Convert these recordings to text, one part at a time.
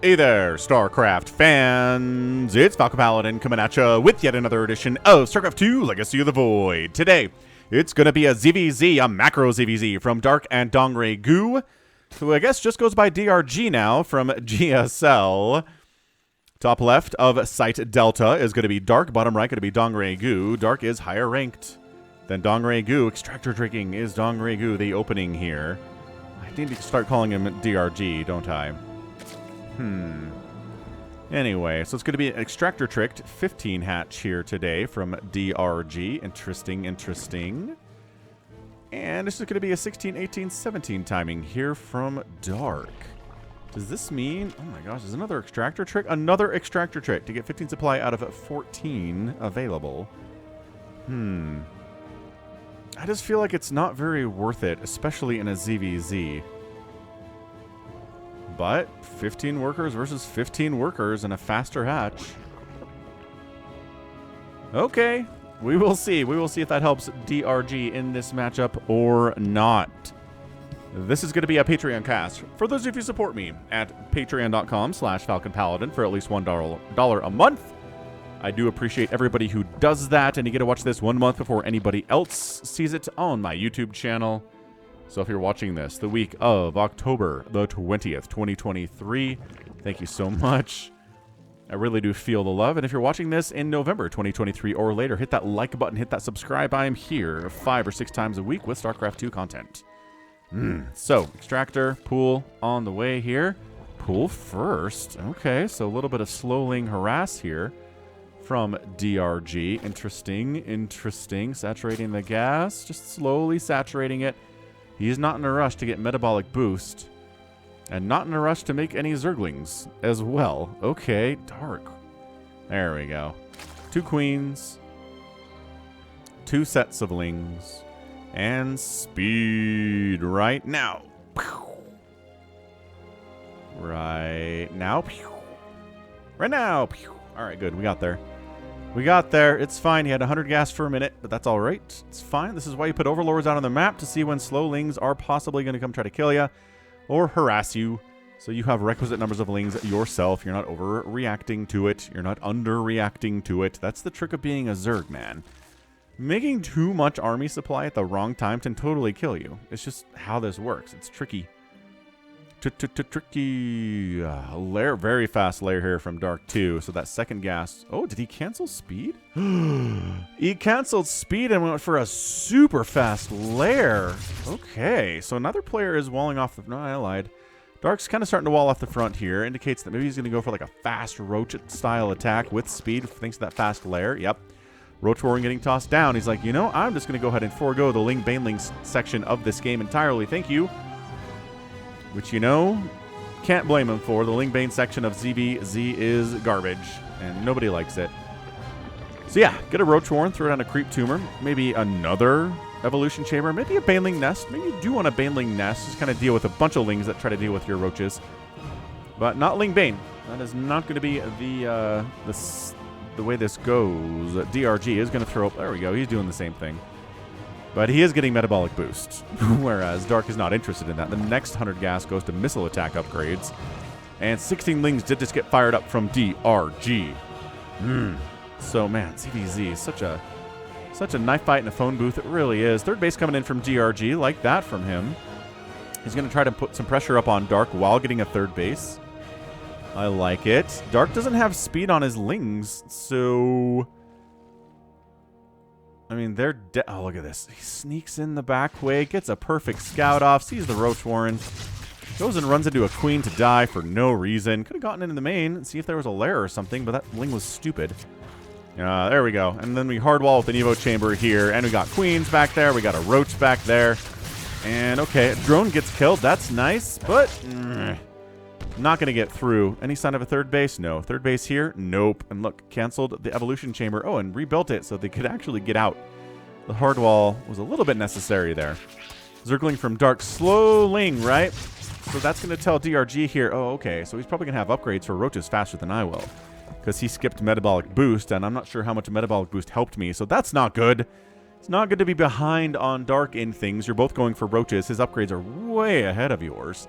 Hey there, StarCraft fans! It's Falcon Paladin coming at you with yet another edition of StarCraft 2 Legacy of the Void. Today, it's going to be a ZVZ, a macro ZVZ from Dark and Dongray Gu, who I guess just goes by DRG now from GSL. Top left of Site Delta is going to be Dark, bottom right going to be Dongray Gu. Dark is higher ranked than Dongray Gu. Extractor drinking is Dongray Gu the opening here. I need to start calling him DRG, don't I? Anyway, so it's going to be an extractor tricked 15 hatch here today from DRG. Interesting. And this is going to be a 16, 18, 17 timing here from Dark. Does this mean, oh my gosh, is another extractor trick? Another extractor trick to get 15 supply out of 14 available. I just feel like it's not very worth it, especially in a ZVZ. But 15 workers versus 15 workers and a faster hatch. Okay, we will see. We will see if that helps DRG in this matchup or not. This is going to be a Patreon cast. For those of you who support me at patreon.com/FalconPaladin for at least $1 a month. I do appreciate everybody who does that, and you get to watch this 1 month before anybody else sees it on my YouTube channel. So if you're watching this the week of October the 20th, 2023, thank you so much. I really do feel the love. And if you're watching this in November 2023 or later, hit that like button, hit that subscribe. I am here 5 or 6 times a week with StarCraft 2 content. So, extractor, pool on the way here. Pool first. Okay, so a little bit of slowing harass here from DRG. Interesting. Saturating the gas, just slowly saturating it. He's not in a rush to get metabolic boost. And not in a rush to make any Zerglings as well. Okay, Dark. There we go. 2 queens. 2 sets of lings. And speed right now. Right now. Right now. Alright, good. We got there. It's fine. He had 100 gas for a minute, but that's all right. It's fine. This is why you put overlords out on the map, to see when slow lings are possibly going to come try to kill you or harass you. So you have requisite numbers of lings yourself. You're not overreacting to it. You're not underreacting to it. That's the trick of being a Zerg, man. Making too much army supply at the wrong time can totally kill you. It's just how this works. It's tricky. Tricky. Lair, very fast lair here from Dark 2. So that second gas. Oh, did he cancel speed? He canceled speed and went for a super fast lair. Okay, so another player is walling off the... No, I lied. Dark's kind of starting to wall off the front here. Indicates that maybe he's going to go for like a fast roach style attack with speed thanks to that fast lair. Yep. Roach Warren getting tossed down. He's like, you know, I'm just going to go ahead and forego the Ling Baneling section of this game entirely. Thank you. Which, you know, can't blame him for. The Ling Bane section of ZVZ is garbage, and nobody likes it. So yeah, get a Roach Warren, throw it on a Creep Tumor, maybe another Evolution Chamber, maybe a Baneling Nest. Maybe you do want a Baneling Nest, just kind of deal with a bunch of Lings that try to deal with your Roaches. But not Ling Bane. That is not going to be the way this goes. DRG is going to throw up. There we go. He's doing the same thing. But he is getting metabolic boost, whereas Dark is not interested in that. The next 100 gas goes to missile attack upgrades. And 16 lings did just get fired up from DRG. So, man, ZVZ, such a knife fight in a phone booth. It really is. Third base coming in from DRG, like that from him. He's going to try to put some pressure up on Dark while getting a third base. I like it. Dark doesn't have speed on his lings, so... I mean, they're dead. Oh, look at this. He sneaks in the back way, gets a perfect scout off, sees the Roach Warren, goes and runs into a queen to die for no reason. Could have gotten into the main and see if there was a lair or something, but that ling was stupid. There we go. And then we hardwall with an Evo chamber here, and we got queens back there. We got a Roach back there. And, okay, drone gets killed. That's nice, but... not going to get through. Any sign of a third base? No. Third base here? Nope. And look, canceled the evolution chamber. Oh, and rebuilt it so they could actually get out. The hard wall was a little bit necessary there. Zergling from Dark. Slowling, right? So that's going to tell DRG here, oh, okay, so he's probably going to have upgrades for Roaches faster than I will. Because he skipped metabolic boost, and I'm not sure how much metabolic boost helped me, so that's not good. It's not good to be behind on Dark in things. You're both going for Roaches. His upgrades are way ahead of yours.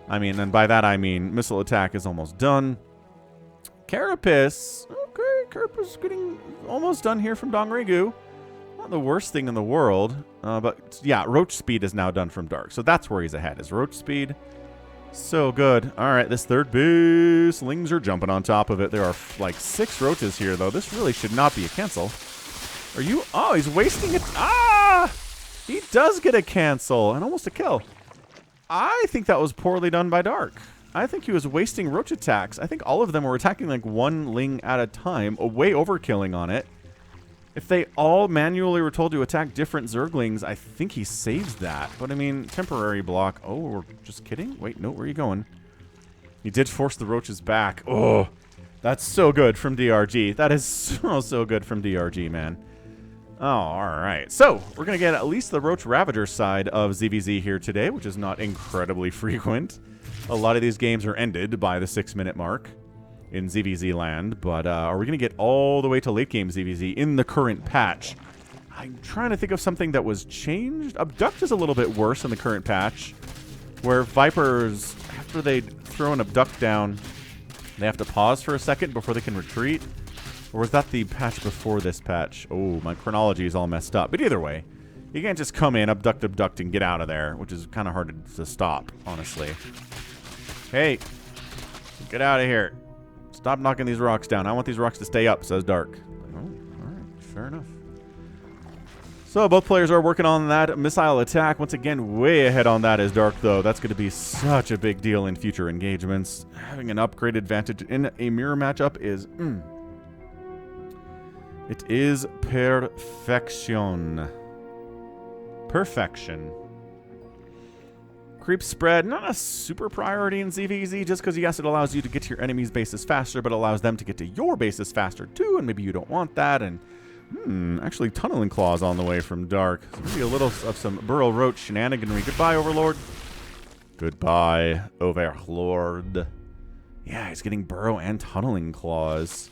I mean, and by that I mean missile attack is almost done. Carapace. Okay, Carapace getting almost done here from Dongrigu. Not the worst thing in the world. But yeah, Roach Speed is now done from Dark. So that's where he's ahead, is Roach Speed. So good. All right, this third base. Lings are jumping on top of it. There are like 6 roaches here, though. This really should not be a cancel. Are you? Oh, he's wasting it. Ah! He does get a cancel and almost a kill. I think that was poorly done by Dark. I think he was wasting roach attacks. I think all of them were attacking like 1 Ling at a time, way overkilling on it. If they all manually were told to attack different Zerglings, I think he saves that. But I mean, temporary block. Oh, we're just kidding? Wait, no, where are you going? He did force the roaches back. Oh, that's so good from DRG. That is so good from DRG, man. Oh, all right. So, we're going to get at least the Roach Ravager side of ZVZ here today, which is not incredibly frequent. A lot of these games are ended by the 6-minute mark in ZVZ land, but are we going to get all the way to late game ZVZ in the current patch? I'm trying to think of something that was changed. Abduct is a little bit worse in the current patch, where Vipers, after they throw an Abduct down, they have to pause for a second before they can retreat. Or was that the patch before this patch? Oh, my chronology is all messed up. But either way, you can't just come in, abduct, and get out of there, which is kind of hard to stop, honestly. Hey, get out of here. Stop knocking these rocks down. I want these rocks to stay up, says Dark. Oh, all right, fair enough. So both players are working on that missile attack. Once again, way ahead on that is Dark, though. That's going to be such a big deal in future engagements. Having an upgraded advantage in a mirror matchup is... It is perfection. Perfection. Creep spread, not a super priority in ZVZ, just because, yes, it allows you to get to your enemy's bases faster, but allows them to get to your bases faster, too, and maybe you don't want that, and, actually tunneling claws on the way from Dark. So maybe a little of some Burrow Roach shenaniganry. Goodbye, Overlord. Goodbye, Overlord. Yeah, he's getting Burrow and tunneling claws.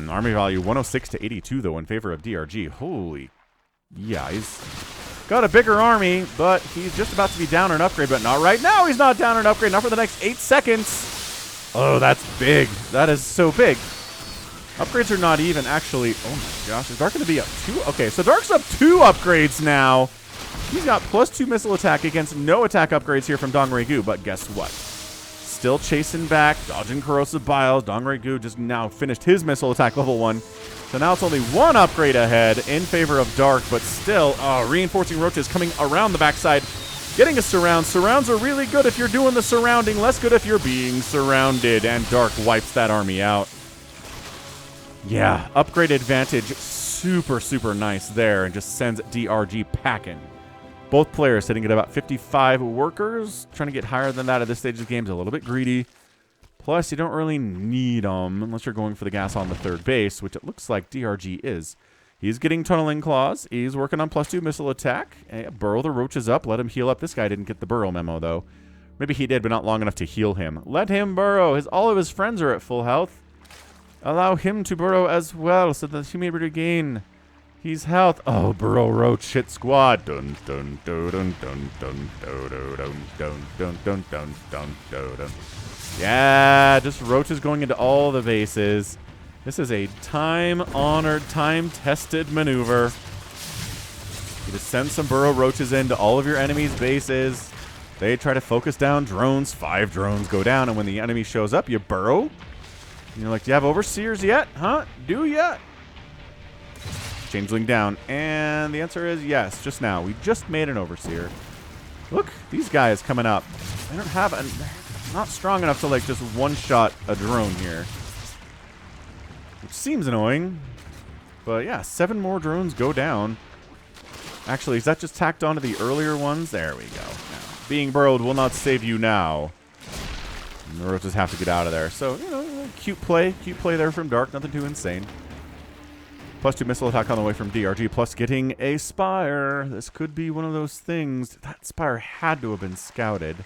Army value 106 to 82, though, in favor of DRG. Holy... Yeah, he's... got a bigger army, but he's just about to be down an upgrade, but not right now. He's not down an upgrade, not for the next 8 seconds. Oh, that's big. That is so big. Upgrades are not even, actually. Oh my gosh, is Dark going to be up 2? Okay, so Dark's up 2 upgrades now. He's got +2 missile attack against no attack upgrades here from Dongrigu, but guess what? Still chasing back, dodging corrosive biles. Dongrigu just now finished his missile attack level 1. So now it's only 1 upgrade ahead in favor of Dark, but still, reinforcing roaches coming around the backside, getting a surround. Surrounds are really good if you're doing the surrounding, less good if you're being surrounded, and Dark wipes that army out. Yeah, upgrade advantage, super, super nice there, and just sends DRG packing. Both players sitting at about 55 workers, trying to get higher than that at this stage of the game is a little bit greedy. Plus, you don't really need them unless you're going for the gas on the third base, which it looks like DRG is. He's getting tunneling claws. He's working on +2 missile attack. Burrow the roaches up. Let him heal up. This guy didn't get the burrow memo, though. Maybe he did, but not long enough to heal him. Let him burrow. All of his friends are at full health. Allow him to burrow as well so that he may regain his health. Oh, burrow roach hit squad. Dun dun dun dun dun dun dun dun dun dun dun dun dun dun. Yeah, just roaches going into all the bases. This is a time-honored, time-tested maneuver. You just send some burrow roaches into all of your enemies' bases. They try to focus down drones. 5 drones go down, and when the enemy shows up, you burrow. And you're like, do you have overseers yet? Huh? Do ya? Changeling down. And the answer is yes, just now. We just made an overseer. Look, these guys coming up. They don't have a... Not strong enough to, like, just one-shot a drone here. Which seems annoying. But, yeah, 7 more drones go down. Actually, is that just tacked onto the earlier ones? There we go. Now, being burrowed will not save you now. And the roaches have to get out of there. So, you know, cute play. Cute play there from Dark. Nothing too insane. +2 missile attack on the way from DRG, plus getting a Spire. This could be one of those things. That Spire had to have been scouted.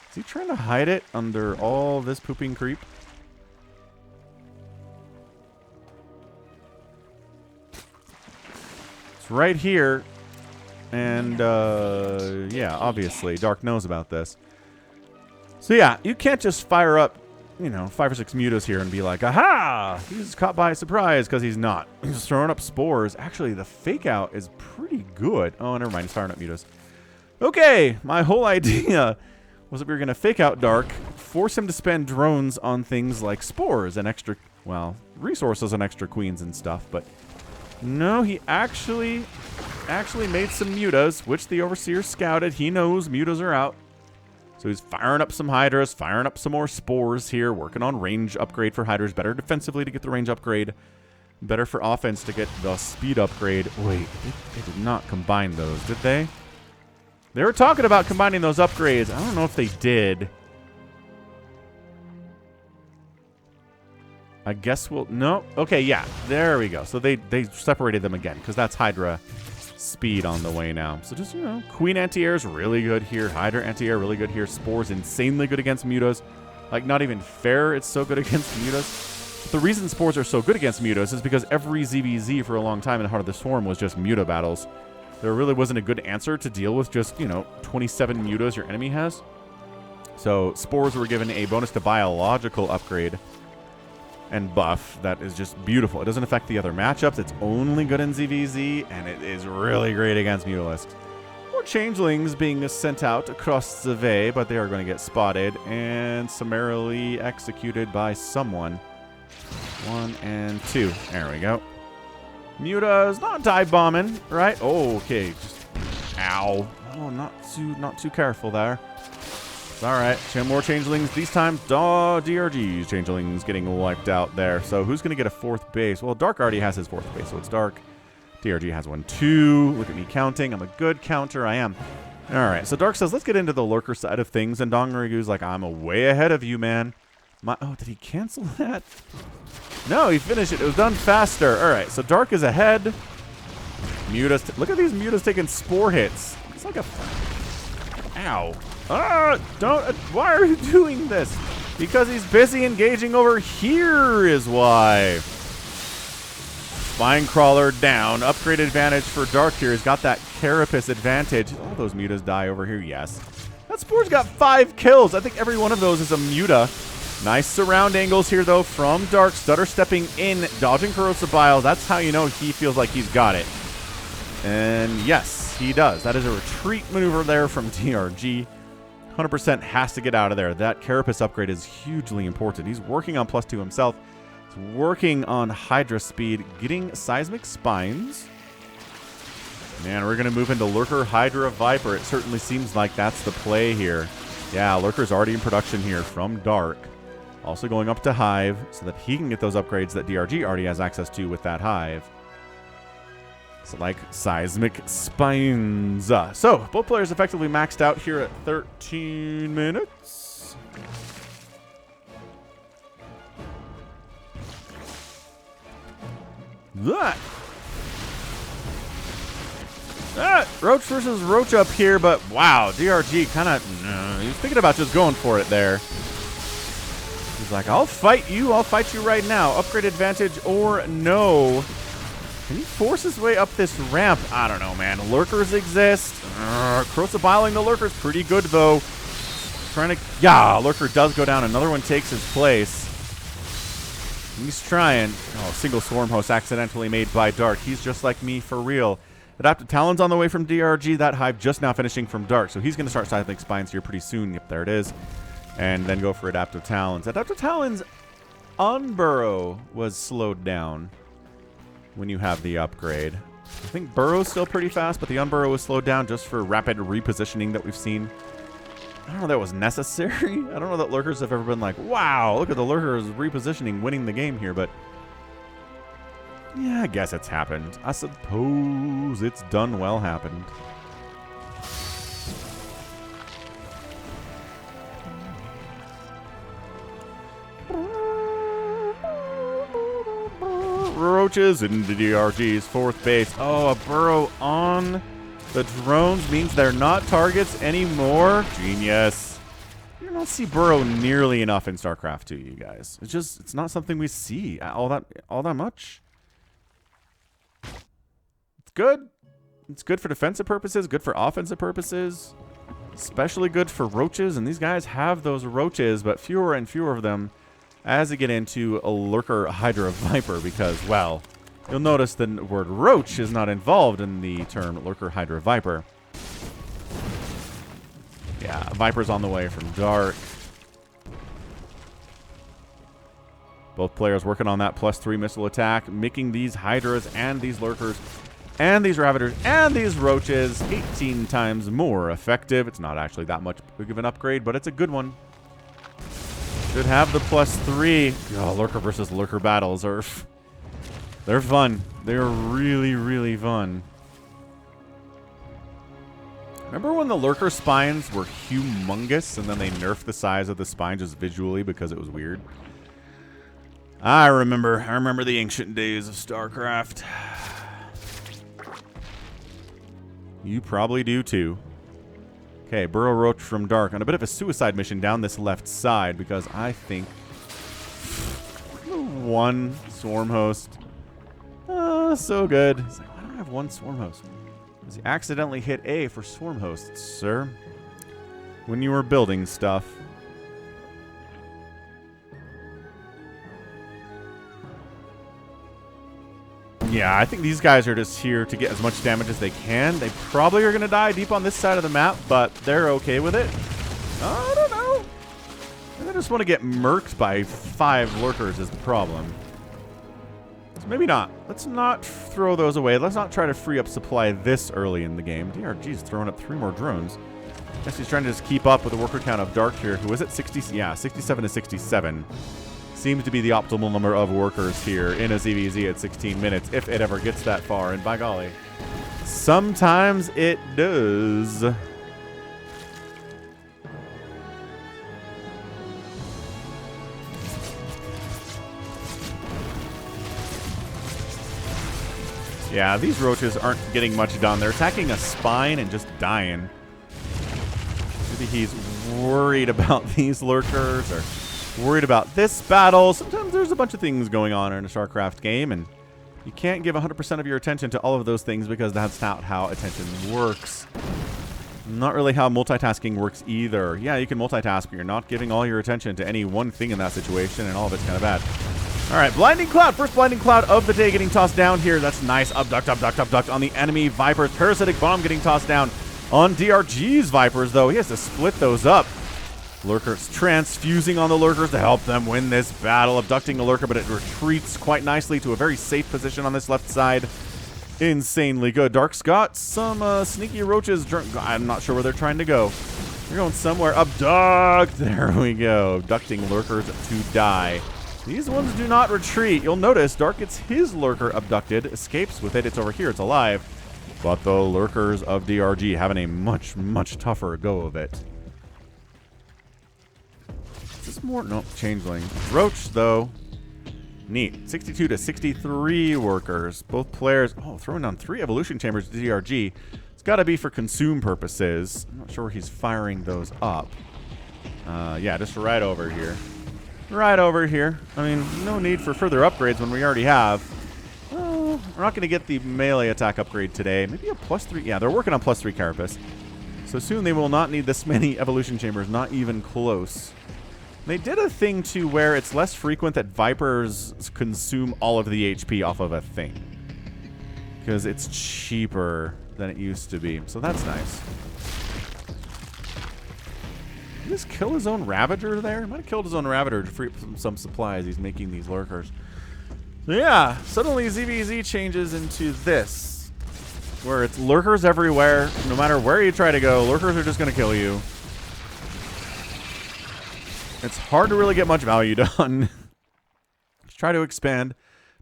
Is he trying to hide it under all this pooping creep? It's right here. And, yeah, obviously, Dark knows about this. So yeah, you can't just fire up, you know, 5 or 6 mutas here and be like, aha! He's caught by surprise, because he's not. He's throwing up spores. Actually, the fake out is pretty good. Oh, never mind. He's firing up mutas. Okay, my whole idea was that we were going to fake out Dark, force him to spend drones on things like spores and extra, well, resources and extra queens and stuff, but no, he actually made some mutas, which the Overseer scouted. He knows mutas are out. So he's firing up some Hydras, firing up some more spores here, working on range upgrade for Hydras. Better defensively to get the range upgrade. Better for offense to get the speed upgrade. Wait, they did not combine those, did they? They were talking about combining those upgrades. I don't know if they did. I guess we'll... No. Okay, yeah. There we go. So they separated them again, because that's Hydra speed on the way now. So just, you know, Queen anti-air is really good here. Hydra anti-air really good here. Spore's insanely good against mutas. Like, not even fair it's so good against mutas. But the reason Spores are so good against mutas is because every ZVZ for a long time in Heart of the Swarm was just muta battles. There really wasn't a good answer to deal with just, you know, 27 mutas your enemy has. So Spores were given a bonus to biological upgrade and buff that is just beautiful. It doesn't affect the other matchups. It's only good in ZVZ, and it is really great against Mutalisks. More changelings being sent out across the way, but they are going to get spotted and summarily executed by someone. 1 and 2. There we go. Muta's not dive bombing, right? Oh, okay. Just ow. Oh, not too careful there. All right, more changelings. These times, DRG's changelings getting wiped out there. So who's going to get a 4th base? Well, Dark already has his 4th base, so it's Dark. DRG has 1, 2. Look at me counting. I'm a good counter. I am. All right, so Dark says, let's get into the lurker side of things. And Dongrigu's like, I'm way ahead of you, man. Oh, did he cancel that? No, he finished it. It was done faster. All right, so Dark is ahead. Mutas. Look at these mutas taking spore hits. It's like a... Ow. Don't... why are you doing this? Because he's busy engaging over here is why. Spine Crawler down. Upgrade advantage for Dark here. He's got that Carapace advantage. All those mutas die over here, yes. That Spore's got 5 kills. I think every one of those is a muta. Nice surround angles here, though, from Dark. Stutter stepping in, dodging Corrosive Bile. That's how you know he feels like he's got it. And yes, he does. That is a retreat maneuver there from DRG. 100% has to get out of there. That Carapace upgrade is hugely important. He's working on +2 himself. He's working on Hydra speed, getting Seismic Spines. Man, we're going to move into Lurker, Hydra, Viper. It certainly seems like that's the play here. Yeah, Lurker's already in production here from Dark. Also going up to Hive so that he can get those upgrades that DRG already has access to with that Hive. So like Seismic Spines. So both players effectively maxed out here at 13 minutes. Roach versus Roach up here, but wow, DRG kind of, he was thinking about just going for it there. He's like, I'll fight you right now. Upgrade advantage or no. Can he force his way up this ramp? I don't know, man. Lurkers exist. Corrosive Biling the Lurker's pretty good, though. Trying to... Yeah, Lurker does go down. Another one takes his place. He's trying. Oh, single Swarm Host accidentally made by Dark. He's just like me for real. Adaptive Talon's on the way from DRG. That Hive just now finishing from Dark. So he's going to start Seismic Spines here pretty soon. Yep, there it is. And then go for Adaptive Talons. Adaptive Talons Unburrow was slowed down when you have the upgrade. I think Burrow's still pretty fast, but the Unburrow was slowed down just for rapid repositioning that we've seen. I don't know that was necessary. I don't know that Lurkers have ever been like, wow, look at the Lurkers repositioning, winning the game here, but yeah, I guess it's happened. I suppose it's done well happened. Roaches into DRG's 4th base. Oh, a burrow on the drones means they're not targets anymore. Genius. You don't see burrow nearly enough in StarCraft 2, you guys. It's not something we see all that much. It's good. It's good for defensive purposes, good for offensive purposes. Especially good for roaches, and these guys have those roaches, but fewer and fewer of them as they get into a Lurker Hydra Viper because, well, you'll notice the word roach is not involved in the term Lurker Hydra Viper. Yeah, Viper's on the way from Dark. Both players working on that +3 missile attack, making these Hydras and these Lurkers and these Ravagers and these Roaches 18 times more effective. It's not actually that much big of an upgrade, but it's a good one. Should have the +3. Oh, Lurker versus Lurker battles are... they're fun. They're really, really fun. Remember when the Lurker spines were humongous and then they nerfed the size of the spine just visually because it was weird? I remember the ancient days of StarCraft. You probably do too. Okay, Burrow Roach from Dark on a bit of a suicide mission down this left side because I think one Swarm Host. So good. He's like, why don't I have one Swarm Host? Because he accidentally hit A for Swarm Hosts, sir. When you were building stuff. Yeah, I think these guys are just here to get as much damage as they can. They probably are going to die deep on this side of the map, but they're okay with it. I don't know. I just want to get murked by 5 Lurkers is the problem. So maybe not. Let's not throw those away. Let's not try to free up supply this early in the game. DRG's throwing up 3 more drones. Guess he's trying to just keep up with the worker count of Dark here, who is at 60. Yeah, 67 to 67. Seems to be the optimal number of workers here in a ZVZ at 16 minutes, if it ever gets that far. And by golly, sometimes it does. Yeah, these roaches aren't getting much done. They're attacking a spine and just dying. Maybe he's worried about these Lurkers or worried about this battle. Sometimes there's a bunch of things going on in a StarCraft game, and you can't give 100% of your attention to all of those things because that's not how attention works. Not really how multitasking works either. Yeah, you can multitask, but you're not giving all your attention to any one thing in that situation, and all of it's kind of bad. All right, Blinding Cloud. First Blinding Cloud of the day getting tossed down here. That's nice. Abduct, abduct, abduct on the enemy Vipers. Parasitic Bomb getting tossed down on DRG's Vipers, though. He has to split those up. Lurkers transfusing on the Lurkers to help them win this battle. Abducting a Lurker, but it retreats quite nicely to a very safe position on this left side. Insanely good. Dark's got some sneaky roaches. I'm not sure where they're trying to go. They're going somewhere. Abduct! There we go. Abducting Lurkers to die. These ones do not retreat. You'll notice Dark gets his Lurker abducted, escapes with it. It's over here. It's alive. But the Lurkers of DRG having a much, much tougher go of it. Is this more? Nope, Changeling. Roach, though. Neat. 62 to 63 workers. Both players. Oh, throwing down 3 evolution chambers to DRG. It's got to be for consume purposes. I'm not sure where he's firing those up. Yeah, just right over here. Right over here. I mean, no need for further upgrades when we already have. Oh, we're not going to get the melee attack upgrade today. Maybe a +3. Yeah, they're working on +3 Carapace. So soon they will not need this many evolution chambers. Not even close. They did a thing, too, where it's less frequent that Vipers consume all of the HP off of a thing. Because it's cheaper than it used to be. So that's nice. Did he just kill his own Ravager there? He might have killed his own Ravager to free up some supplies. He's making these Lurkers. So yeah, suddenly ZVZ changes into this. Where it's Lurkers everywhere. No matter where you try to go, Lurkers are just going to kill you. It's hard to really get much value done. Just try to expand.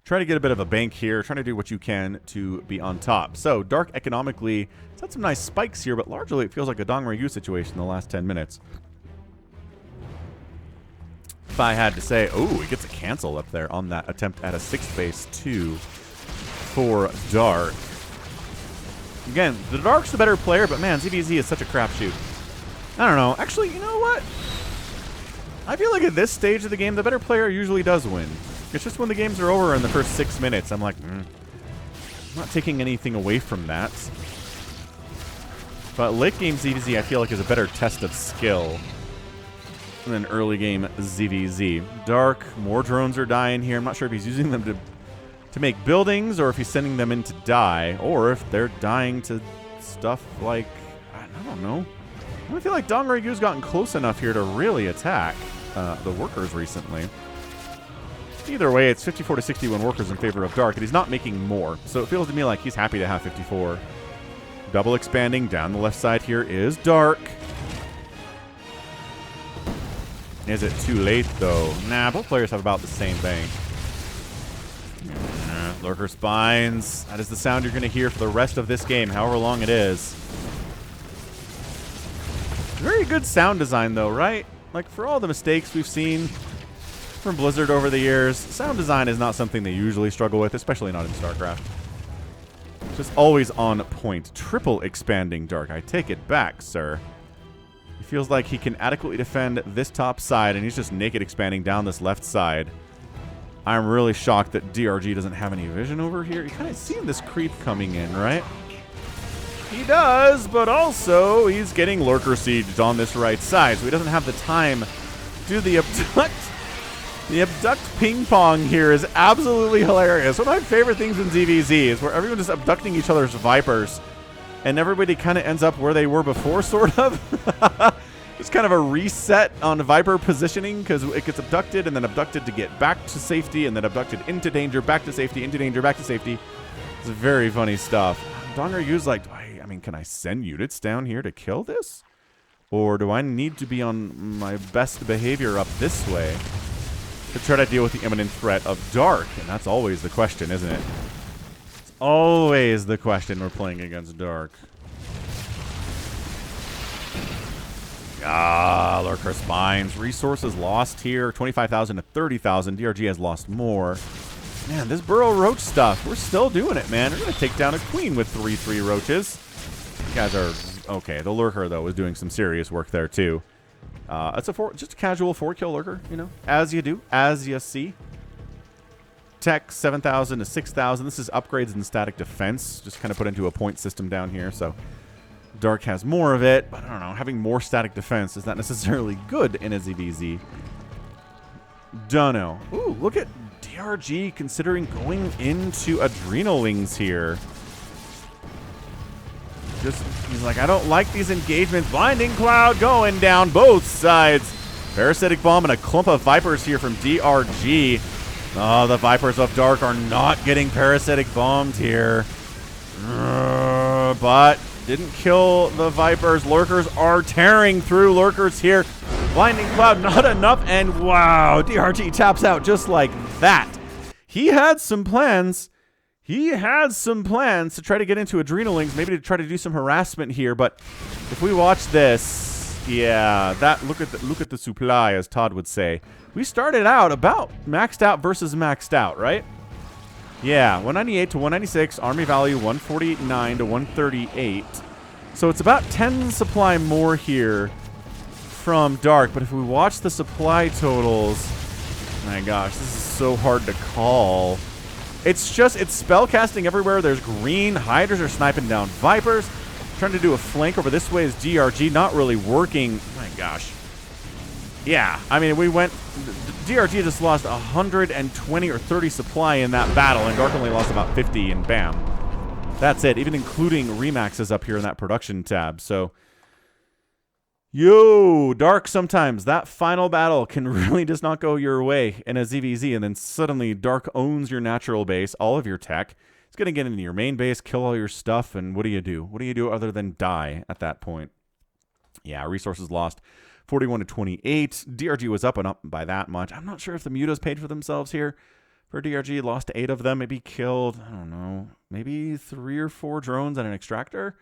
Try to get a bit of a bank here. Try to do what you can to be on top. So, Dark economically, it's had some nice spikes here, but largely it feels like a Dong Ryu situation in the last 10 minutes. If I had to say, oh, he gets a cancel up there on that attempt at a 6th base 2 for Dark. Again, the Dark's the better player, but man, ZVZ is such a crapshoot. I don't know. Actually, you know what? I feel like at this stage of the game, the better player usually does win. It's just when the games are over in the first 6 minutes, I'm like, I'm not taking anything away from that. But late game ZVZ, I feel like, is a better test of skill than early game ZVZ. Dark, more drones are dying here. I'm not sure if he's using them to make buildings or if he's sending them in to die, or if they're dying to stuff like, I don't know. I feel like DRG's gotten close enough here to really attack the workers recently. Either way, it's 54 to 61 workers in favor of Dark, and he's not making more. So it feels to me like he's happy to have 54. Double expanding down the left side here is Dark. Is it too late, though? Nah, both players have about the same thing. Lurker spines. That is the sound you're going to hear for the rest of this game, however long it is. Very good sound design, though, right? Like, for all the mistakes we've seen from Blizzard over the years, sound design is not something they usually struggle with, especially not in StarCraft. Just always on point. Triple expanding Dark. I take it back, sir. He feels like he can adequately defend this top side, and he's just naked expanding down this left side. I'm really shocked that DRG doesn't have any vision over here. You kind of seen this creep coming in, right? He does, but also he's getting Lurker sieged on this right side, so he doesn't have the time to do the abduct. The abduct ping pong here is absolutely hilarious. One of my favorite things in ZVZ is where everyone's just abducting each other's Vipers, and everybody kind of ends up where they were before, sort of. It's kind of a reset on Viper positioning because it gets abducted and then abducted to get back to safety and then abducted into danger, back to safety, into danger, back to safety. It's very funny stuff. DRG's like, I mean, can I send units down here to kill this? Or do I need to be on my best behavior up this way to try to deal with the imminent threat of Dark? And that's always the question, isn't it? It's always the question we're playing against Dark. Ah, Lurker spines. Resources lost here. 25,000 to 30,000. DRG has lost more. Man, this Burrow Roach stuff, we're still doing it, man. We're going to take down a queen with 3/3 roaches. You guys are okay. The Lurker, though, is doing some serious work there, too. It's just a casual 4-kill Lurker, you know, as you do, as you see. Tech, 7,000 to 6,000. This is upgrades in static defense. Just kind of put into a point system down here, so Dark has more of it, but I don't know. Having more static defense is not necessarily good in a ZVZ. Dunno. Ooh, look at DRG considering going into Adrenalings here. He's like, I don't like these engagements. Blinding Cloud going down both sides. Parasitic Bomb and a clump of Vipers here from DRG. Oh, the Vipers of Dark are not getting Parasitic Bombed here. But didn't kill the Vipers. Lurkers are tearing through Lurkers here. Blinding Cloud, not enough. And wow, DRG taps out just like that. He had some plans. He had some plans to try to get into Adrenalings, maybe to try to do some harassment here. But if we watch this, yeah, look at the supply, as Todd would say. We started out about maxed out versus maxed out, right? Yeah, 198 to 196, army value 149 to 138. So it's about 10 supply more here from Dark. But if we watch the supply totals, my gosh, this is so hard to call. It's spellcasting everywhere. There's green. Hydras are sniping down Vipers. Trying to do a flank over this way is DRG. Not really working. My gosh. Yeah, I mean, DRG just lost 120 or 30 supply in that battle, and Dark only lost about 50, and bam. That's it, even including remaxes up here in that production tab. So, yo, Dark, sometimes that final battle can really just not go your way in a ZVZ, and then suddenly Dark owns your natural base, all of your tech. It's going to get into your main base, kill all your stuff, and what do you do? What do you do other than die at that point? Yeah, resources lost. 41 to 28. DRG was up and up by that much. I'm not sure if the mutas paid for themselves here. For DRG, lost 8 of them. Maybe killed, I don't know, maybe 3 or 4 drones and an extractor.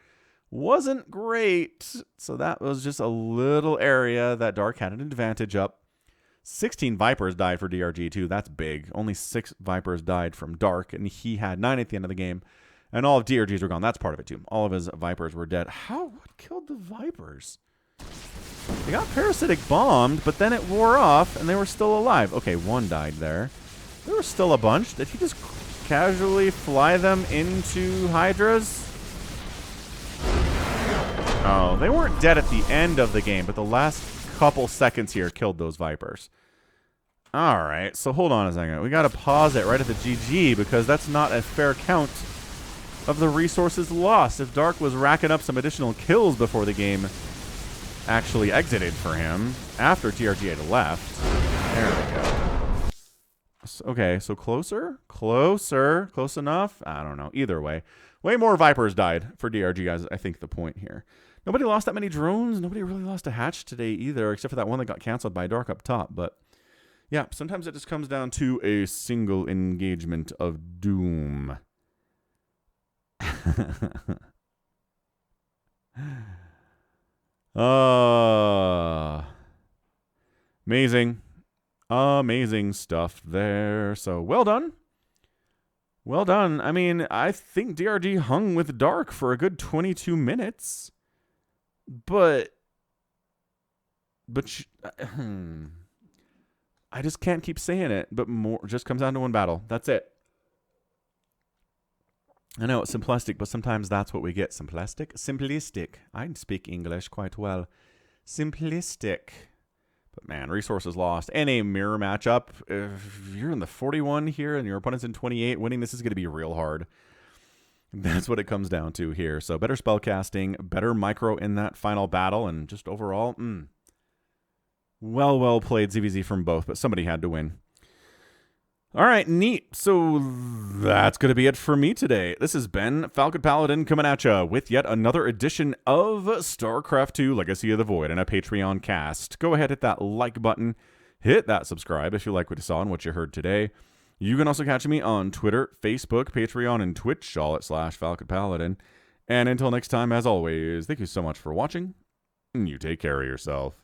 Wasn't great. So that was just a little area that Dark had an advantage up. 16 Vipers died for DRG too. That's big. Only 6 Vipers died from Dark, and he had 9 at the end of the game. And all of DRG's were gone. That's part of it too. All of his Vipers were dead. What killed the Vipers? They got Parasitic bombed, but then it wore off, and they were still alive. Okay, 1 died there. There were still a bunch. Did he just casually fly them into Hydras? Oh, they weren't dead at the end of the game, but the last couple seconds here killed those Vipers. All right, so hold on a second. We got to pause it right at the GG because that's not a fair count of the resources lost. If Dark was racking up some additional kills before the game actually exited for him, after DRG had left. There we go. So, okay, so closer? Closer? Close enough? I don't know. Either way. Way more Vipers died for DRG, guys. I think the point here. Nobody lost that many drones. Nobody really lost a hatch today either, except for that one that got canceled by Dark up top. But yeah, sometimes it just comes down to a single engagement of doom. Amazing. Amazing stuff there. So well done. Well done. I mean, I think DRG hung with Dark for a good 22 minutes. But I just can't keep saying it. But more just comes down to one battle. That's it. I know it's simplistic, but sometimes that's what we get. Simplistic. I speak English quite well. Simplistic. But man, resources lost. And a mirror matchup. If you're in the 41 here and your opponent's in 28, winning this is going to be real hard. That's what it comes down to here. So better spellcasting, better micro in that final battle, and just overall, well played ZVZ from both, but somebody had to win. All right, neat. So that's going to be it for me today. This has been Falcon Paladin coming at you with yet another edition of StarCraft 2 Legacy of the Void and a Patreon cast. Go ahead, hit that like button, hit that subscribe if you like what you saw and what you heard today. You can also catch me on Twitter, Facebook, Patreon, and Twitch, all at /Falcon Paladin. And until next time, as always, thank you so much for watching, and you take care of yourself.